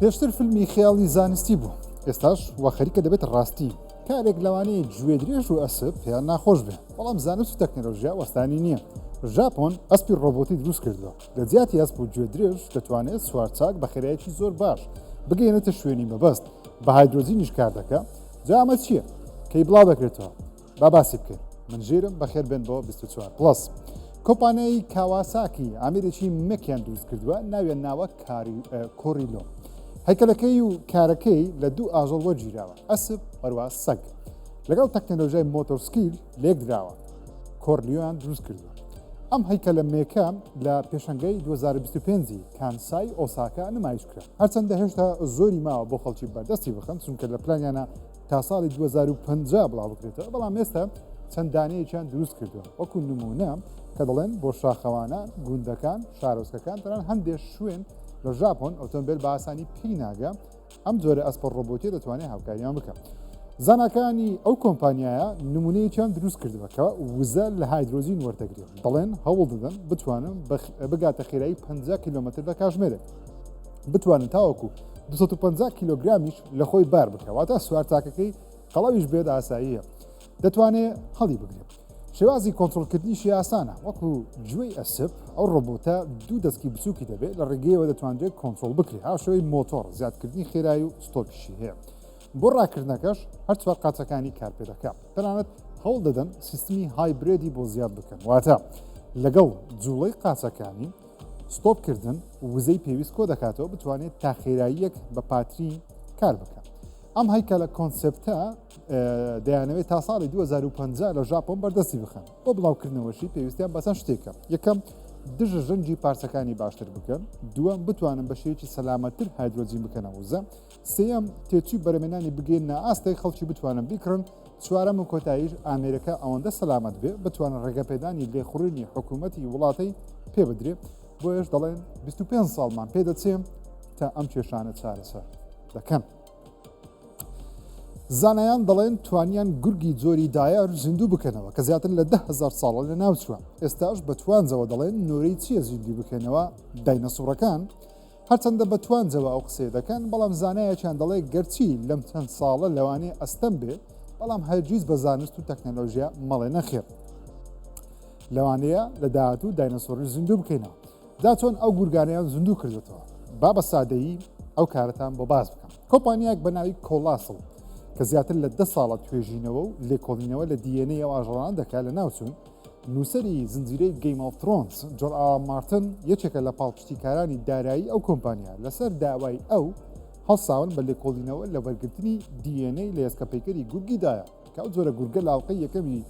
پێشتر فیلمی خەیاڵی زانستی بوو، ئێستاش وا خەریکە دەبێت ڕاستی. کارێک لەوانەیە گوێ درێژ و ئەسب پێیان ناخۆش بێ، بەڵام زانست و تەکنۆلۆژیا وەستانی نییە. ژاپۆن ئەسپی ڕۆبۆتی دروست کردووە، لە جیاتی ئەسپ و گوێ درێژ دەتوانێت سوارچاک بە خێرایەکی زۆر باش بگەێنێتە شوێنی مەبەست، بە هایدرۆجینیش کار دەکە. جا ئەمە چییە؟ کەی بڵاو دەکرێتەوە. با باسی بکەین. من ژێرم بەخێر بێن بۆ 24+. کۆمپانیای کاواساکی ئامێرێکی مەکیان دروست کردووە، ناوێن ناوە کۆریلۆ. هەیکەلەکەی و کارەکەی لە دوو ئاژەڵوە گیراوە، ئەسب هەروە سەگ، لەگەڵ تەکنۆلۆژیای مۆتۆرسکیل لێک دراوە. کۆرلیۆیان دروست کردووە. ئەم هەیکەلە مێکام لە پێشەنگەی 2025 کانسای ئۆساکا نمایش کرا، هەرچەندە هێشتا زۆری ماوە بۆ خەڵکی بەردەستی بخەن، چونکە لە پلانیانە تا ساڵی 2050 بڵاو بکرێتەوە، بەڵام ئێستا چەند دانەیەکیان دروست کردووە، وەکو نمونە کە دەڵێن بۆ شاخەوانان، گوندەکان، شارۆچکەکان تەنان هەندێک شوێن لە ژاپۆن ئۆتۆمبیل بە ئاسانی پێی ناگە، ئەم جۆرە ئەسپە ڕۆبۆتیە دەتوانێت هاوکاریان بکەن. زانکانی ئەو کۆمپانیایە نمونەیەکیان دروست کردووە کە وزە لە هایدرۆجین وەردەگرێت، دەڵێن هەوڵ دەدەن بتوانن بگاتە خێرایی 50 کیلۆمەتر لە کاتژمێرێک، بتوانن تاوەکو 250 کیلۆگرامیش لە خۆی بار بکەواتە سوارچاکەکەی قەڵەویش بێت ئاساییە، دەتوانێت هەڵی بگرێت. شێوازی کۆنتڕۆلکردنیشی ئاسانە، وەکو گوێی ئەسب ئەو ڕۆبۆتە دوو دەستکی بچووکی دەبێت لە ڕێگەیەوە دەتوانرێت کۆنتڕۆل بکرێت، هاوشێوەی مۆتۆر زیادکردنی خێرایی و ستۆپیشی هەیە. بۆ ڕاکردنەکەش هەر چوار قاچەکانی کار پێ دەکات، تەنانەت هەوڵ دەدەن سیستمی هایبرێدی بۆ زیاد بکەن، واتە لەگەڵ جوڵەی قاچەکانی ستۆپکردن وزەی پێویست کۆ دەکاتەوە بتوانێت تا خێراییەک بە پاتری کار بکات. ئەم هەیکەلە کۆنسپتە دەیانەوێت تا ساڵی 2050 لە ژاپۆن بەردەستی بخەن. بۆ بڵاوکردنەوەشی پێویستیان بەچەند شتێکە. یەکەم دژە ژەنگی پارچەکانی باشتر بکەن، دووەم بتوانن بە شێوەیەکی سەلامەتتر هایدرۆجین بکەنەوە وزە، سێەم تێچووی بەرەمێنانی بگەێنە ئاستەی خەڵکی بتوانن بیکڕن، چوارەم و کۆتاییش ئامێرەکە ئەوەندە سەلامەت بێ بتوانن ڕێگەپێدانی لێخوڕینی حکوومەتی وڵاتی پێ بدرێت. بۆیش دەڵێن 25 ساڵمان پێدەچێم تا ئەم کێشانە چارەسەر دەکەن. زانایان دەڵێن توانیان گورگی جۆری دایار زیندوو بکەنەوە کە زیاتر لە 10,000 ساڵە لە ناوچووە. ئێستاش بە توانجەوە دەڵێن نۆرەی چییە زیندوو بکەنەوە داینەسوڕەکان، هەرچەندە بە توانجەوە ئەو قسێ دەکەن، بەڵام زانایەکیان دەڵێ گەرچی لەم چەند ساڵە لەوانەیە ئەستەم بێ، بەڵام هەرگیز بە زانست و تەکنۆلۆژیا مەڵێ نەخێر. لەوانەیە لە داهاتوو داینەسۆڕی زیندوو بکەینەوە. دا چۆن ئەو گورگانیان زیندوو کردێتەوە، با بە سادەیی ئەو کارەتان بۆ باز بکەم. کۆمپانیاک بە ناوی کۆلاسڵ کە زیاتر لە 10 ساڵە توێژینەوە و لێکۆڵینەوە لە دیێنەی ئەو ئاژەڵان دەکات لە ناوچوون، نووسەری زنجیرەی گەیم ئۆف ترۆنز جۆرج مارتن یەکێکە لە پاڵپشتیکارانی دارایی ئەو کۆمپانیا لەسەر داوای ئەو هەڵساون بە لێکۆڵینەوە لە وەرگرتنی دیێنەی لە هێزکەپەیکەری گورگیدایە کە ئەو جۆرە گورگە لاوقەی یەکەمی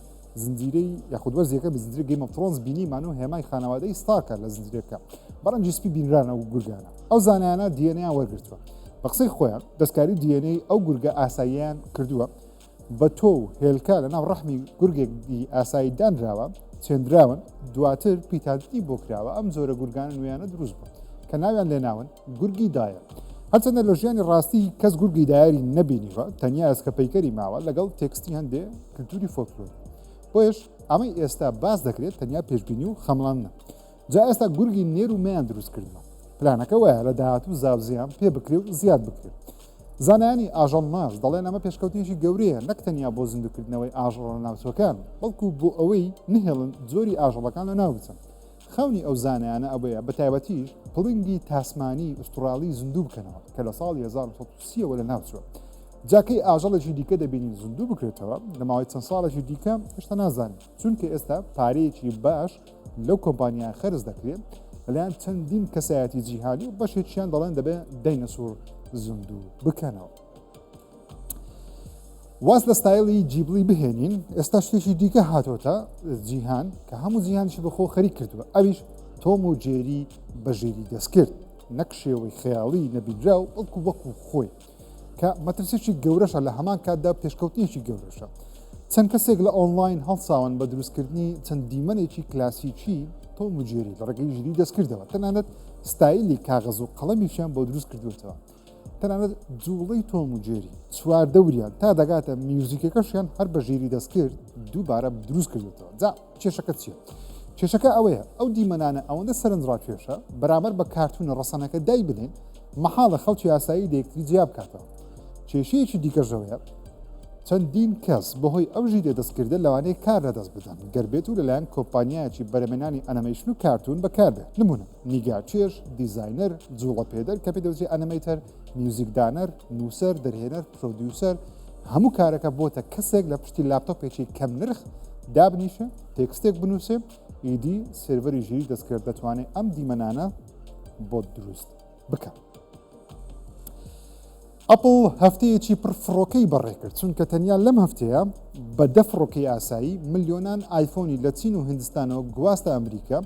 زنجیرەی یاخودوەرز یەکەمی زنجیرەی گەیم ئۆف ترۆنز بینیمان و هێمای خانەوادەی ستارکە لە زنجیرەکە بەڕەنجی سپی بینرانە و گورگانە. ئەو زانایانە دیێنەیان وەرگرتووە. بە قسەی خۆیان دەستکاری دیێنەی ئەو گورگە ئاساییان کردووە، بە تۆ و هێلکە لە ناو ڕەحمی گورگێکی ئاسایی دانراوە، چێندراون، دواتر پیتانتی بۆ کراوە ئەم جۆرە گورگانە نوێیانە دروست بوون کە ناویان لێناون گورگی دایە. هەرچەندە لە ژیانی ڕاستی کەس گورگی دایاری نەبینیوە، تەنیا ئەسکەپەیکەری ماوە لەگەڵ تێکستی هەندێ کللتوری فۆکلۆر. بۆیش ئەمەی ئێستا باز دەکرێت تەنیا پێشبینی و خەمڵانە. جا ئێستا گورگی نێر و مەیان دروست کردووە. پلانەکە وایە لە داهاتوو زاوزیان پێ بکرێ و زیاد بکرێت. زانایانی ئاژەڵ ناز دەڵێن ئەمە پێشکەوتێکی گەورەیە، نەک تەنیا بۆ زیندووکردنەوەی ئاژەڵە ناوچەکان، بەڵکو بۆ ئەوەی نهێڵن جۆری ئاژەڵەکان لە ناو بچن. خەونی ئەو زانایانە ئەوەیە بە تایبەتیش پڵنگی تاسمانی ئوسترالی زیندوو بکەنەوە کە لە ساڵی 1930ەوە لە ناوچووە. جاکەی ئاژەڵێکی دیکە دەبینین زیندوو بکرێتەوە لە ماوەی چەند ساڵێکی دیکە هێشتا نازانین، چونکە ئێستا پارەیەکی باش لەو کۆمپانیان خەرج دەکرێت لەلایەن چەندین کەسایەتی جیهانی و بەشێکیان دەڵێن دەبێت داینەسۆر زیندوو بکەنەوە. واز لە ستایلی جیبلی بهێنین، ئێستا شتێکی دیکە هاتۆتە جیهان کە هەموو جیهانشی بەخۆ خەریک کردووە، ئەویش تۆم و جێری بەژێری دەستکرد، نەک شێوەی خەیاڵی نەبیدرا و بەڵکو وەکو خۆی کە مەترسێکی گەورەشە، لە هەمان کاتدا پێشکەوتێکی گەورەشە. چەند کەسێک لە ئۆنلاین هەڵساون بە دروستکردنی چەند دیمەنێکی کلاسیکی تۆم و جێری لە ڕێگەی ژیری دەستکردەوە، تەنانەت ستایلی کاغەز و قەڵەمیشیان بۆ دروست کردوێتەوە، تەنانەت جوڵەی تۆم و جێری چوار دەوریان تا دەگاتە میوزیکەکەشیان هەر بە ژیری دەستکرد دووبارە دروست کردوێتەوە. جا کێشەکە چییە؟ کێشەکە ئەوەیە ئەو دیمەنانە ئەوەندە سەرنجڕاکێشە بەرامبەر بە کارتونە ڕەسەنەکە دای بنێن مەحاڵە خەڵکی ئاسایی لەیەکتری جیا بکاتەوە. کێشەیەکی دیکەژەوەیە چەندین کەس بەهۆی ئەو ژیرە دەستکردە لەوانەیە کار لەدەست بدەن گەربێت و لەلایەن کۆمپانیایەکی بەرهەمێنانی ئەنیمەیشن و کارتون بەکاردێت. نمونە نیگارکێش، دیزاینەر، جوڵەپێدەر کە پێدەوترێت ئەنیمەیتەر، میوزیکدانەر، نووسەر، دەرهێنەر، پرۆدیوسەر، هەموو کارەکە بۆتە کەسێک لە پشتی لاپتۆپێکی کەم نرخ دابنیشە، تێکستێک بنووسێ، ئیدی سێڤەری ژیری دەستکرد دەتوانێت ئەم دیمەنانە بۆ دروست بکات. ئەپڵ هەفتەیەکی پرفڕۆکەی بەڕێکرد چونکە تەنیا لەم هەفتەیە بە 10 فڕۆکەی ئاسایی ملیۆنان ئایفۆنی لە چین و هندستانەوە گواستە ئەمریکا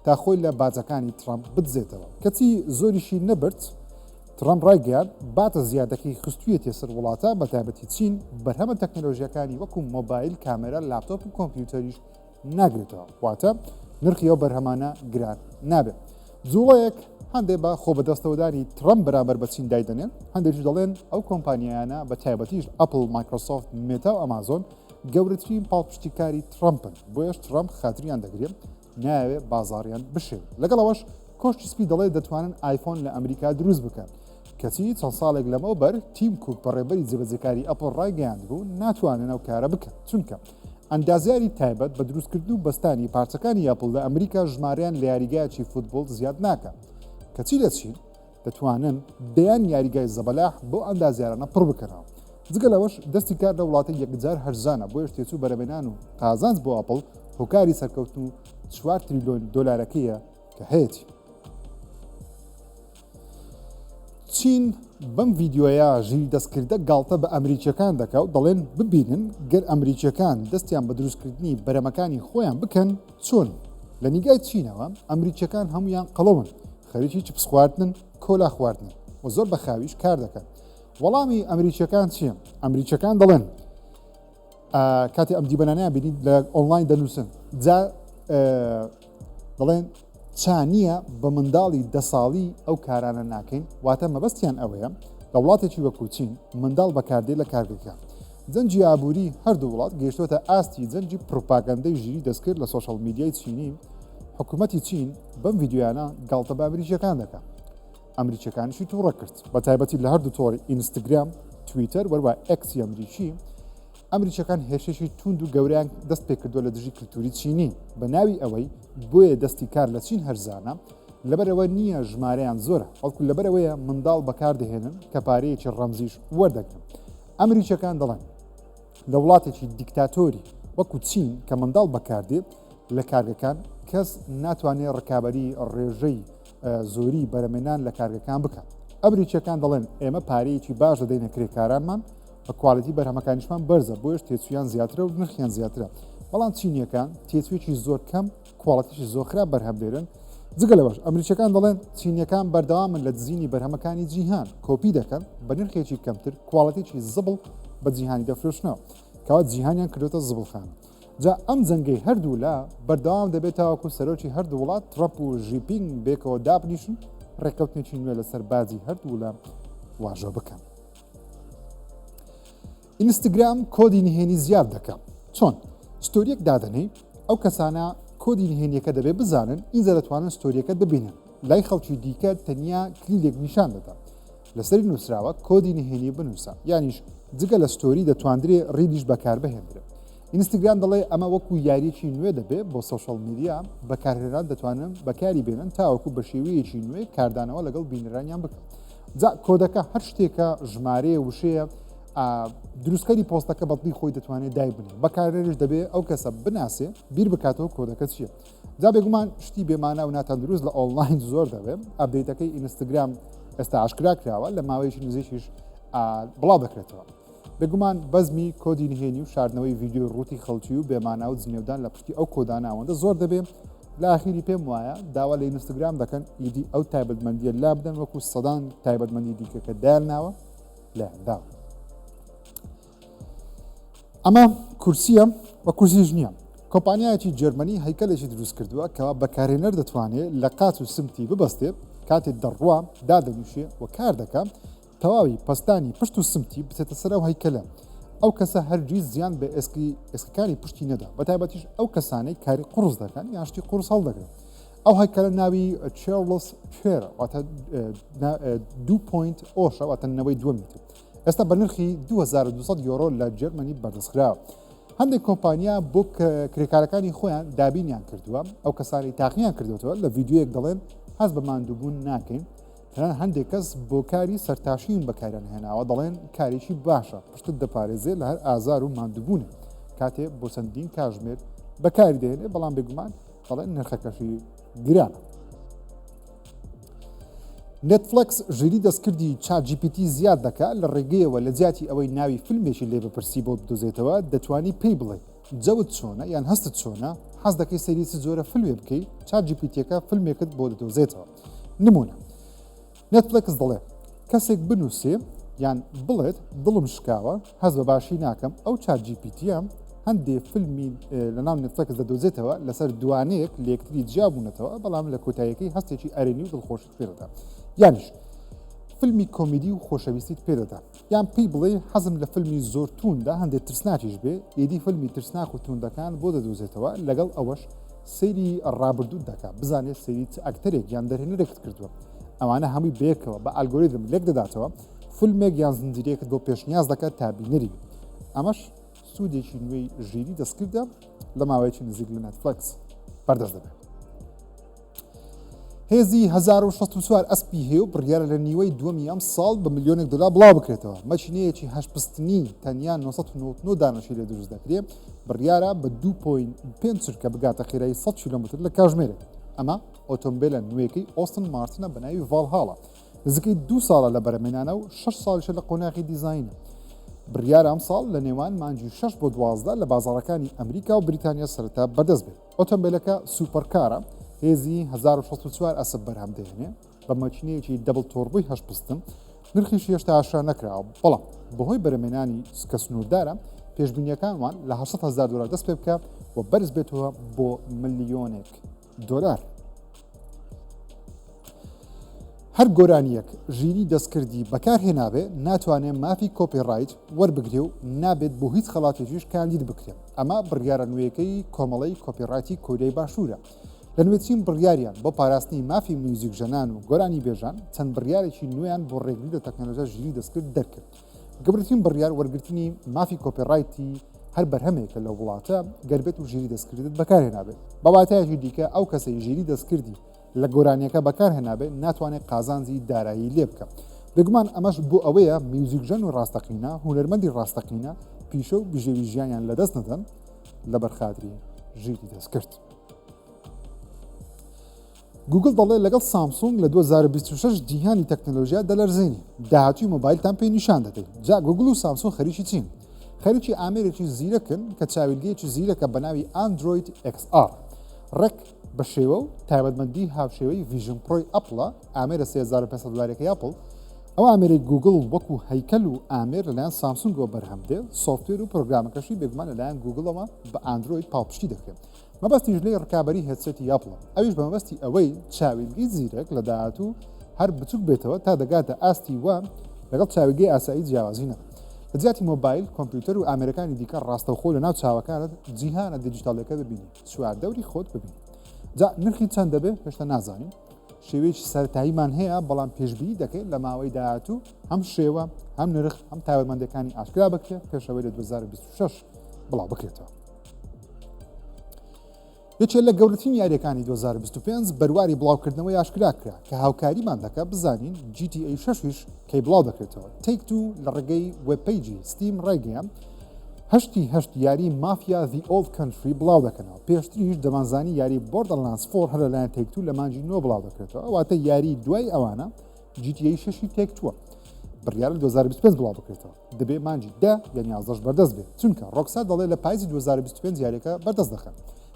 تا خۆی لە باجەکانی ترامپ بدزێتەوە. کەچی زۆریشی نەبرد، ترامپ ڕایگەیان باتە زیادەکەی خستوویەتێ سەر وڵاتە بە تایبەتی چین بەرهەمە تەکنۆلۆژیەکانی وەکو مۆبایل، کامێرە، لاپتۆپ و کۆمپیوتەریش ناگرێتەوە، واتە نرخی ئەو بەرهەمانە گران نابێت. جوڵەیەک هەندێک بە خۆ بەدەستەوەدانی ترامپ بەرامبەر بە چین دایدەنێن، هەندێکی دەڵێن ئەو کۆمپانیایانە بە تایبەتیش ئەپڵ، مایکرۆسۆفت، مێتا و ئەمازۆن گەورەترین پاڵپشتیکاری ترامپن، بۆیەش ترامپ خاتریان دەگرێت ناوێت بازاڕیان بشێن. لەگەڵەوەش کۆشتی سپی دەڵێت دەتوانن ئایفۆن لە ئەمریکا دروست بکەن. کەچی چەند ساڵێک لەمەوبەر تیم کوک بەڕێبەری جێبەجێکاری ئەپڵ ڕایگەیاند بوو ناتوانن ئەو کارە بکەن چونکە ئەندازیاری تایبەت بە دروستکردن و بەستانی پارچەکانی ئەپڵ لە ئەمریکا ژمارەیان لە یاریگایکی فوتبۆڵ زیاد ناکە. کەچی دەچین دەتوانن دەیان یاریگای زەبەلاح بۆ ئەندازیارانە پڕ بکەنەوە. جگە لەوەش دەستی کار لە وڵاتی یەکجار هەرزانە بۆیش تێچوو بەرەمێنان و قازانج بۆ ئەپڵ هۆکاری سەرکەوتن و 4 تریلیۆن دۆلارەکەیە کە هەیەی. چین بەم ڤیددیۆیە ژیری دەستکردە گاڵتە بە ئەمریکیەکان دەکات و دەڵێن ببینن گەر ئەمریکیەکان دەستیان بە دروستکردنی بەرەمەکانی خۆیان بکەن چۆن. لە نیگای چینەوە ئەمریکیەکان هەمویان قەڵەون، خەریکی چپس خواردن، کۆلا خواردن و زۆر بە خاویش کار دەکەن. وەڵامی ئەمریکیەکان چییە؟ ئەمریکیەکان دەڵێن کاتی ئەم دیبەنانیان بینید لە ئۆنلاین دەنووسن جا دەڵێن چانیە بە منداڵی 10 ساڵی ئەو کارانە ناکەین، واتە مەبەستیان ئەوەیە لە وڵاتێکی وەکو چین منداڵ بەکاردێ لە کارگەکە. جەنجی ئابووری هەردوو وڵات گەیشتۆتە ئاستی جەنجی پروپاگەندەی ژیری دەستکرد لە سۆشەڵ میدیای چینی. حکوومەتی چین بەم ڤیددیۆیانە گاڵتە بە ئەمریکیەکان دەکات. ئەمریکیەکانیشی تووڕە کرد بە تایبەتی لە هەردوو تۆڕی ئینستاگرام، تویتەر وەروە ئەکسی ئەمریکی. ئەمریکیەکان هێرشێکی توند و گەوریان دەست پێ کردووە لە دژی کللتوری چینی بە ناوی ئەوەی بۆیە دەستی کار لە چین هەرزانە لەبەرەوە نییە ژمارەیان زۆرە، بەڵکو لەبەرەوەیە منداڵ بەکاردەهێنن کە پارەیەکی ڕەمزیش وەردەگرن. ئەمریکیەکان دەڵێن لە وڵاتێکی دیکتاتۆری وەکو چین کە منداڵ بەکاردێت لە کارگەکان کەس ناتوانێت ڕکابەری ڕێژەی زۆری بەرەمێنان لە کارگەکان بکات. ئەمریکیەکان دەڵێن ئێمە پارەیەکی باش دەدەینە کرێکارانمان بە کواڵیتی بەرهەمەکانیشمان بەرزە بۆیش تێچویان زیاترە و نرخیان زیاترە. بەڵام چینیەکان تێچوێکی زۆر کەم کواڵەتیشی زۆر خراپ بەرهەم دێرن. جگە لەوەش ئەمریکیەکان دەڵێن چینیەکان بەردەوامن لە دزینی بەرهەمەکانی جیهان کۆپی دەکەن بە نرخێکی کەمتر کواڵەتێکی زبڵ بە جیهانی دەفرۆشنەوە کەوا جیهانیان کردوتە زبڵخان. جا ئەم جەنگەی هەردوو لا بەردەوام دەبێت تاوەکو سەرۆکی هەردوو وڵات ترەمپ و ژیپینگ بێکەوە دابنیشن ڕێکەوتنێکی نوێ لەسەر بازی هەردوو لا واژە بکەن. ئینستاگرام کۆدی نهێنی زیاد دەکات. چۆن؟ ستۆریەک دادەنەی ئەو کەسانە کۆدی نهێنیەکە دەبێت بزانن ئینجا دەتوانن ستۆریەکە ببینن. لای خەڵکی دیکە تەنیا کلیلێک نیشان دەدات. لەسەری نووسراوە کۆدی نهێنی بنووسە. یانیش جگە لە ستۆری دەتواندرێت ڕیدیش بەکار بهێنرێت. ئینستاگرام دەڵێ ئەمە وەکو یاریەکی نوێ دەبێت بۆ سۆشەڵ میدیا بەکارهێنان دەتوانن بەکاری بێنن تاوەکو بە شێوەیەکی نوێ کاردانەوە لەگەڵ بینەرانیان بکەن. جا کۆدەکە هەر شتێکە ژمارەیە وشەیە دروستکەری پۆستەکە بەڵی خۆی دەتوانێت دای بنێ. بەکارێنش دەبێت ئەو کەسە بناسێ بیر بکاتەوە کۆدەکە چییە. جا بێگومان شتی بێمانە و ناتان دروست لە ئۆنلاین زۆر دەبێت. ئەپدەیتەکەی ئینستاگرام ئێستا ئاشکرا کراوە لە ماوەیەکی نزیکیش بڵاو دەکرێتەوە. بێگومان بەزمی کۆدی نهێنی و شاردنەوەی ڤیددیۆ ڕوتی خەڵکی و بێمانە و جنێودان لە پشتی ئەو کۆداناوەندە زۆر دەبێت. لە ئاخیری پێم وایە داوا لە ئینستاگرام دەکەن ئیدی ئەو تایبەتمەندیە لا بدەن وەکو سەدان تایبەتمەندی دیکەکە دایانناوە لایەنداوە. ئەمە کورسیە و کورسیش نییە. کۆمپانیایەکی جەرمەنی هەیکەلێکی دروست کردووە کەوا بەکارهێنەر دەتوانێت لە قات و سمتی ببەستێت کاتێک دەڕوا دادەنووشێ و کار دەکات تەواوی پستانی پشت و سمتی بچێتە سەر ئەو هەیکەلە. ئەو کەسە هەرگیز زیان بە ئێسکەکانی پشتی نەدا بە تایبەتیش ئەو کەسانەی کاری قورس دەکەن یان شتی قورس هەڵدەگرن. ئەو هەیکەلە ناوی چارلز چێرە واتە 2 ئۆشە واتەنەوەی 2 میتر ئێستا بە نرخی 2200 یۆرۆ لە جەرمەنی بەردەستکراوە هەندێک کۆمپانیا بۆ کرێکارەکانی خۆیان دابینیان کردووە ئەو کەسانی تاقییان کردوەوە لە ڤیددیوەک دەڵێن هەست بە ماندووبوون ناکەین تەنان هەندێک کەس بۆ کاری سەرتاشین بەکاریان هێناوە دەڵێن کارێکی باشە پشتت دەپارێزێ لە هەر ئازار و ماندووبوونە کاتێ بۆ چەندین کاژمێر بەکاری دێنێ بەڵام بێگومان دەڵێن نرخەکەشی گرانە نێتفلەکس ژیری دەستکردی چات GPT زیاد دەکات لە ڕێگەیەوە لە جیاتی ئەوەی ناوی فیلمێکی لێ بپرسی بۆ بدۆزێتەوە دەتوانی پێی بڵێ جەوت چۆنە یان هەستت چۆنە حەز دەکەی سەریسی زۆرە فیلمێ بکەیت چات GPTەکە فیلمێکت بۆ دەدۆزێتەوە نمونە نێتفلەکس دەڵێ کەسێک بنووسێ یان بڵێت دڵم شکاوە هەز بە باشی ناکەم ئەو چات GPTە هەندێک فیلمی لە ناو نێتفلەکس دەدۆزێتەوە لەسەر دوانەیەک لە یەکتری جیابوونەتەوە بەڵام لە کۆتاییەکەی هەستێکی ئەرێنی و دڵخۆشت پێدەدا یانیش فیلمی کۆمیدی و خۆشەویستیت پێدەدا یان پێی بڵێ حەزم لە فیلمی زۆر تووندا هەندێک ترسناکیش بێ ئێدی فیلمی ترسناک و توندەکان بۆ دەدۆزێتەوە لەگەڵ ئەوەش سەیری ڕابردوو دەکات بزانێت سەیری ئەکتەرێک یان دەرهێنەرێکت کردووە ئەوانە هەمووی بەیەکەوە بە ئالگۆریدم لێک دەداتەوە فیلمێک یان زنجیرەیەکت بۆ پێشنیاز دەکات تا بینەری ئەمەش سوودێکی نوێی ژیری دەستکردە لە ماوەیەکی نزیک لە نێتفلەکس بەردەست دەبێت هێزی 1604 ئەسپی هەیە و بڕیارە لە نیوەی دووەمی ئەم ساڵ بە ملیۆنێک دلار بڵاو بکرێتەوە مەچینەیەکی هەشپستنی تەنیا 999 دانەشی لێ دروست دەکرێت بڕیارە بە 2.5 چرکە بگاتە خێرایی 100 کیلومتر لە کاتژمێرێک ئەمە ئۆتۆمبیلە نوێیەکەی ئۆستن مارتنە بە ناوی ڤالهاڵە نزیکەی 2 ساڵە لە بەرەمێنانە و 6 ساڵیشە لە قۆناغی دیزاینە بڕیارە ئەم ساڵ لە نێوان مانجی 6 بۆ 12 لە بازاڕەکانی ئەمریکا و بریتانیا سەرەتا بەردەست بێت ئۆتۆمبیلەکە سوپەرکارە هێزی 1604 ئەسب بەرهەم دێنێ بە مەچینەیەکی دەبڵ تۆڕبووی هەشپستن نرخیشی هێشتا ئاشکرا نەکراوە بەڵام بەهۆی بەرەمێنانی کە سنووردارە پێشبینیەکانمان لە 800,000 دلار دەست پێ بکە و بەرز بێتەوە بۆ ملیۆنێک دلار هەر گۆرانیەک ژیری دەستکردی بەکارهێنابێ ناتوانێت مافی کۆپیڕایت وەربگرێ و نابێت بۆ هیچ خەڵاتێکیش کاندید بکرێت ئەمە بڕیارە نوێیەکەی کۆمەڵی کۆپیڕایتی کۆریای باشوورە لە نوێترین بڕیاریان بۆ پاراستنی مافی میوزیک ژەنان و گۆرانی بێژان چەند بڕیارێکی نوێیان بۆ ڕێگری لە تەکنۆلۆژیا ژیری دەستکرد دەرکرد گەورەترین بڕیار وەرگرتنی مافی کۆپیڕایتی هەر بەرهەمێکە لە وڵاتە گەربێت و ژیری دەستکردت بەکارهێنابێت بەواتایەکی دیکە ئەو کەسەی ژیری دەستکردی لە گۆرانیەکە بەکارهێنابێت ناتوانێت قازانجی دارایی لێ بکە بگومان ئەمەش بۆ ئەوەیە میوزیکژەن و ڕاستەقینە هونەرمەندی ڕاستەقینە پیشە و بژێوی ژیانیان لەدەست نەدەن لە بەرخادری ژیری دەستکرد گوگل دەڵێ لەگەڵ سامسونگ لە 2026 جیهانی تەکنۆلۆژیا دەلەرزێنی داهاتوی مۆبایلتان پێی نیشان دەدەین جا گوگل و سامسونگ خەریکی چین خەریکی ئامێرێکی زیرەکن کە چاویلگەیەکی زیرەکە بە ناوی ئاندروید XR ڕێک بە شێوە و تایبەتمەندی هاوشێوەی ڤیژن پرۆی ئەپڵە ئامێرە 3500 دلارێکی ئەپڵ ئەو ئامێرەی گوگل وەکو هەیکەل و ئامێر لەلایەن سامسونگەوە بەرهەمدێ سۆفتوێر و پرۆگرامەکەشی بێگومان لەلایەن گوگڵەوە بە ئاندروید پاڵپشتی دەکرێت مەبەستی ژلەی ڕکابەری هێدسێتی ئەپڵە ئەویش بە مەبەستی ئەوەی چاویلگەی زیرەک لە داهاتوو هەر بچووک بێتەوە تا دەگاتە ئاستی وان لەگەڵ چاویلگەی ئاسایی جیاوازی نەبێت لە جیاتی مۆبایل کۆمپیوتەر و ئامێرەکانی دیکە ڕاستەوخۆ لە ناو چاوەکانت جیهانە دیجیتاڵەکە دەبینی چواردەوری خۆت ببین جا نرخی چەند دەبێت هێشتا نازانین شێوەیەکی سەرەتاییمان هەیە بەڵام پێشبینی دەکەین لە ماوەی داهاتوو هەم شێوە هەم نرخ هەم تایبەتمەندەکانی ئاشکرا بکرێت پێشەوەی لە 2026 بڵاو بکرێتەوە یەکێک لە گەورەترین یاریەکانی 2025 بەرواری بڵاوکردنەوەی ئاشکرا کرا کە هاوکاریمان دەکات بزانین GTA 6 کەی بڵاو دەکرێتەوە Take-Two لە ڕێگەی وێبپەیجی ستیم ڕێگەیان هەشت یاری مافیا The Old Country بڵاو دەکەنەوە پێشتریش دەمانزانی یاری Borderlands 4 هەر لەلایەن Take-Two لە مانجی نۆ بڵاو دەکرێتەوە واتە یاری دوای ئەوانە GTA 6 Take-Two بڕیارە 2025 بڵاو بکرێتەوە دەبێ مانجی 10 یان 11 بەردەست بێت چونکە ڕۆکسار دەڵێ لە پاییزی 2025 یاریەکە بەردەست دەخەن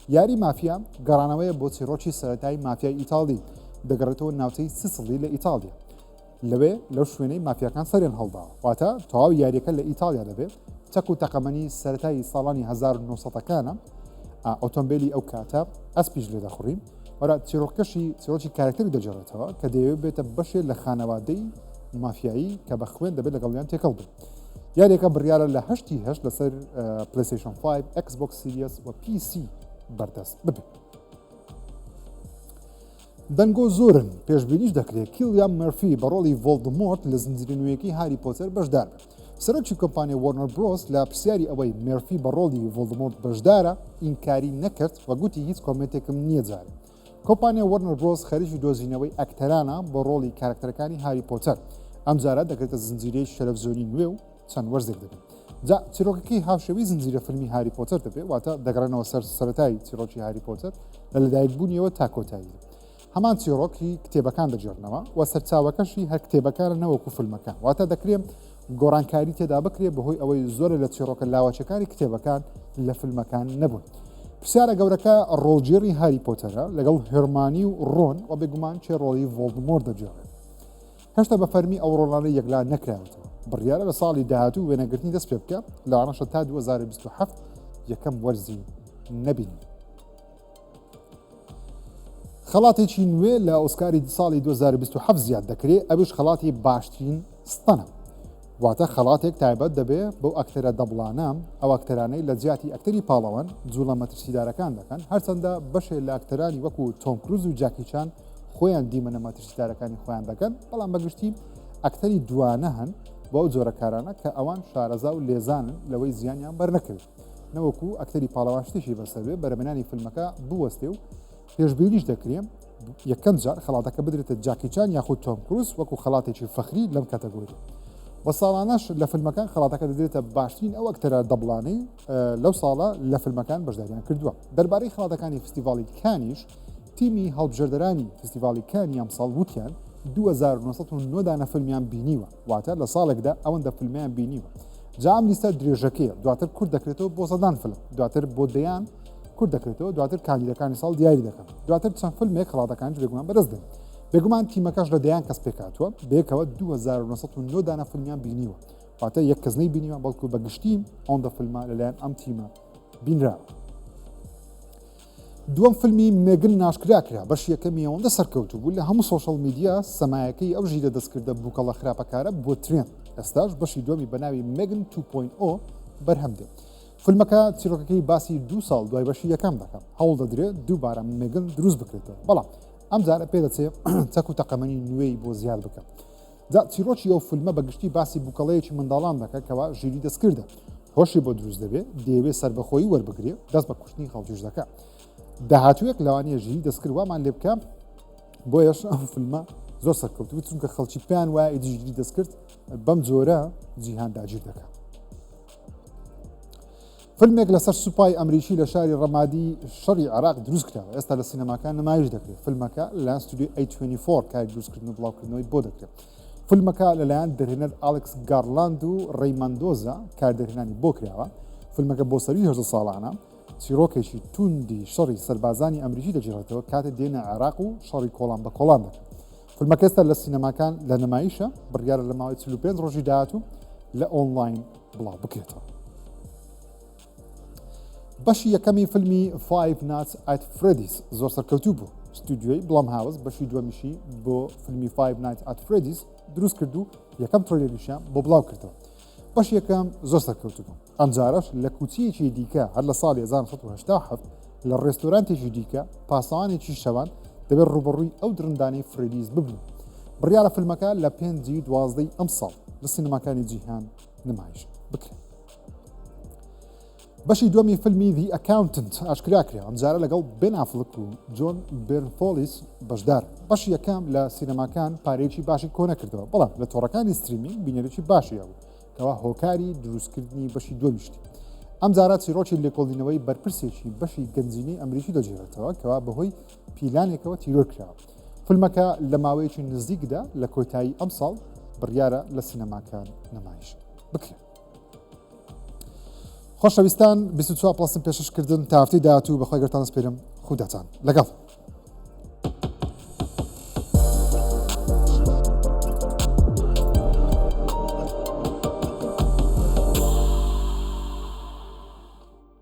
یاری مافیا گەڕانەوەیە بۆ چیرۆکی سەرەتایی مافیای ئیتاڵی دەگەڕێتەوە ناوچەی سیسڵی لە ئیتالیا لەوێ لەو شوێنەی مافیاکان سەریان هەڵداوە واتە تەواو یاریەکە لە ئیتالیا دەبێت چەک و تەقەمەنی سەرەتایی ساڵانی 1990ەکانە ئۆتۆمبیلی ئەو کاتە ئەسپیش لێ دەخڕین وەرە چیرۆکی کارکتەری دەجێڕێتەوە کە دەیەوێت بێتە بەشێ لە خانەوادەی مافیایی کە بە خوێن دەبێت لەگەڵیان تێکەڵ بێت یاریەکە بڕیارە لە 8 لەسەر PlayStation 5 Xbox Series و PC بەردەست ببێت دەنگۆ زۆرن پێشببینیش دەکرێت کیلیان مەرفی بە ڕۆڵی ڤۆڵدمۆرت لە زنجیرە نوێیەکەی هاری پۆتەر بەشدار بێت. سەرۆکی کۆمپانیای وارنەر برۆس لە پرسیاری ئەوەی مێرفی بە ڕۆڵی ڤۆڵدمۆرت بەشدارە ئینکاری نەکرد و گوتی هیچ کۆمنتێکم نییە جارێ. کۆمپانیای وارنەر برۆس خەریکی دۆزینەوەی ئەکتەرانە بە ڕۆڵی کارکتەرەکانی هاری پۆتەر. ئەم جارە دەکرێتە زنجیرەی شەلەڤزۆنی نوێ و چەند وەرزێک دەبێت. جا چیرۆکەکەی هاوشێوەی زنجیرە فیلمی هاری پۆتەر دەبێت واتە دەگەڕێنەوە سەرەتایی چیرۆکی هاری پۆتەر لە لەدایکبوونیەوە تا کۆتایی. هەمان چیرۆکی کتێبەکان دەجێڕنەوە و سەرچاوەکەشی هەر کتێبەکانە نەوەکو فیلمەکان واتە دەکرێت گۆڕانکاری تێدا بکرێت بەهۆی ئەوەی زۆرە لە چیرۆکە لاوەچەکانی کتێبەکان لە فیلمەکان نەبوون. پرسیارە گەورەکە ڕۆڵگێڕی هاری پۆتەرە لەگەڵ هێرمانی و ڕۆن و بێگومان چێ ڕۆڵی ڤۆڵدمۆر دەجێڕێت. هێشتا بە فەرمی ئەو ڕۆڵانە یەکلا نەکراوەتەوە. بڕیارە لە ساڵی داهاتوو وێنەگرتنی دەست پێ بکە لەوانەشە تا 2027 یەکەم وەرزی نەبینی. خەڵاتێکی نوێ لە ئۆسکاری ساڵی 2027 زیاد دەکرێت ئەوش خەڵاتی باشترین ستەنە. واتە خەڵاتێک تایبەت دەبێت بەو ئەکتەرە دەبڵانە ئەو ئەکتەرانەی لە جیاتی ئەکتەری پاڵەوەن جوڵە مەترسیدارەکان دەکەن هەرچەندە بەشێک لە ئەکتەرانی وەکو تۆم کروز و جاکی چان خۆیان دیمەنە مەترسیدارەکانی خۆیان دەکەن بەڵام بەگشتی ئەکتەری دوانە هەن بۆ ئەو جۆرە کارانە کە ئەوان شارەزا و لێزانن لەوەی زیانیان بەرنەکرد نەوەکو ئەکتەری پاڵەوان شتێکی بەسەبێ بەرەمێنانی فیلمەکە بوەستێ و پێشبینیش دەکرێن یەکەم جار خەڵاتەکە بدرێتە جاکی چان یاخود تۆم کروز وەکو خەڵاتێکی فەخری لەم کاتەگۆری. بە ساڵانەش لە فیلمەکان خەڵاتەکە دەدرێتە باشترین ئەو ئەکتەرە دەبڵانەی لەو ساڵە لە فیلمەکان بەشداریان کردووە. دەربارەی خەڵاتەکانی فستیڤاڵی کانیش تیمی هەڵبژێردەرانی فستیڤاڵی کانی ئەمساڵ وتیان 2909 دانە فیلمیان بینیوە واتە لە ساڵێکدا ئەوەندە فیلمیان بینیوە. جا ئەم لیستە درێژەکەیە دواتر کورد دەکرێتەوە بۆ سەدان فیلم دواتر بۆ دەیان کورد دەکرێتەوە دواتر کاندیدەکانی ساڵ دیاری دەکەن دواتر چەند فیلمێک خەڵاتەکان بێگومان بەدەست دێن. بێگومان تیمەکەش لە دەیان کەس پێکاتوە بێکەوە 2909 دانە فیلمیان بینیوە واتە یەک کەس نەی بینیوە بەڵکو بەگشتیم ئەوەندە فیلمە لەلایەن ئەم تیمە بینراوە. دووەم فیلمی مێگن ناشکرا کرا بەشی یەکەمی ئەوەندە سەرکەوتوو بوو لە هەموو سۆشەڵ میدیا سەمایەکەی ئەو ژیرە دەستکردە بووکەڵە خراپەکارە بۆ ترێن ئێستاش بەشی دووەمی بەناوی مێگن 2.0 بەرهەم دێت. فیلمەکە چیرۆکەکەی باسی 2 ساڵ دوای بەشی یەکەم دەکەم هەوڵ دەدرێت دووبارە مێگن دروست بکرێتەوە بەڵام ئەم جارە پێ دەچێت چەک و تەقەمەنی نوێی بۆ زیاد بکەم. جا چیرۆکی ئەو فیلمە بەگشتی باسی بووکەڵەیەکی منداڵان دەکات کەوا ژیری دەستکردە هۆشی بۆ دروست دەبێت دەیەوێت سربەخۆیی وەربگرێت دەست بە کوشتنی خەڵکیش دەکات. داهاتوویەک لەوانەیە ژیری دەستکرد وامان لێ بکەم بۆیەش ئەم فیلمە زۆر سەرکەوتوو چونکە خەڵکی پێیان وایە ئیدی ژیری دەستکرد بەم جۆرە جیهان داگیر دەکات. فیلمێک لەسەر سوپای ئەمریکی لە شاری ڕەمادی شەڕی عێراق دروست کراوە ئێستا لە سینەماکان نمایش دەکرێت. فیلمەکە لەلایەن ستودیۆ A24 کاری دروستکردن و بڵاوکردنەوەی بۆ دەکرێت. فیلمەکە لەلایەن دەرهێنەر ئالێکس گارلاند و ڕەیماندۆزا کاردەرهێنانی بۆ کراوە. فیلمەکە بۆ سەروی 18 ساڵانە چیرۆکێکی توندی شەڕی سەربازانی ئەمریکی دەجێڕێتەوە کاتە دێنە عێراق و شەڕی کۆڵان بە کۆڵان دەکەن. فیلمەکە ئێستا لە سینەماکان لە نمایشە بڕیارە لە ماوەی 45 ڕۆژی داهاتوو لە ئۆنلاین بڵاو بکرێتەوە. بەشی یەکەمی فیلمی Five Nights at Freddy's زۆر سەرکەوتوو بوو. ستودیۆی بڵام هاوس بەشی دووەمیشی بۆ فیلمی Five Nights at Freddy's دروست کرد و یەکەم ترۆلێریشیان بۆ بڵاو کردەوە. بەش یەکەم زۆر سەرکەوتوو بوو. ئەم جارەش لە کوچیەکی دیکە هەر لە ساڵی 1987 لە ڕێستۆرانتێکی دیکە پاسەوانێکی شەوان دەبێت ڕوبەڕووی ئەو درندانەی فرێدیز ببن. بڕیارە فیلمەکە لە 5 دوازدەی ئەم ساڵ لە سینەماکانی جیهان نمایش بکرێت. بەشی دووەمی فیلمی The Accountant ئاشکرا کرا ئەم جارە لەگەڵ بێن ئافلک و جۆن بێرنفۆلیس بەشدار. بەشی یەکەم لە سینەماکان پارەیەکی باشی کۆ نەکردەوە بەڵام لە تۆڕەکانی ستریمینگ بینەرێکی باشی هەبوو کەوا هۆکاری دروستکردنی بەشی دووەمیشتی. ئەم جارە چیرۆکی لێکۆڵینەوەی بەرپرسێکی بەشی گەنجینەی ئەمریکی دەجێڕێتەوە کەوا بەهۆی پیلانێکەوە تیرۆر کراوە. فیلمەکە لە ماوەیەکی نزیکدا لە کۆتایی ئەم ساڵ بڕیارە لە سینەماکان نمایش بکرێت. خۆشەویستان 24 پلسم پێشکردن تا هەفتەی داهاتوو بەخوای گەورتان سپێرم خوداتان لەگەڵ.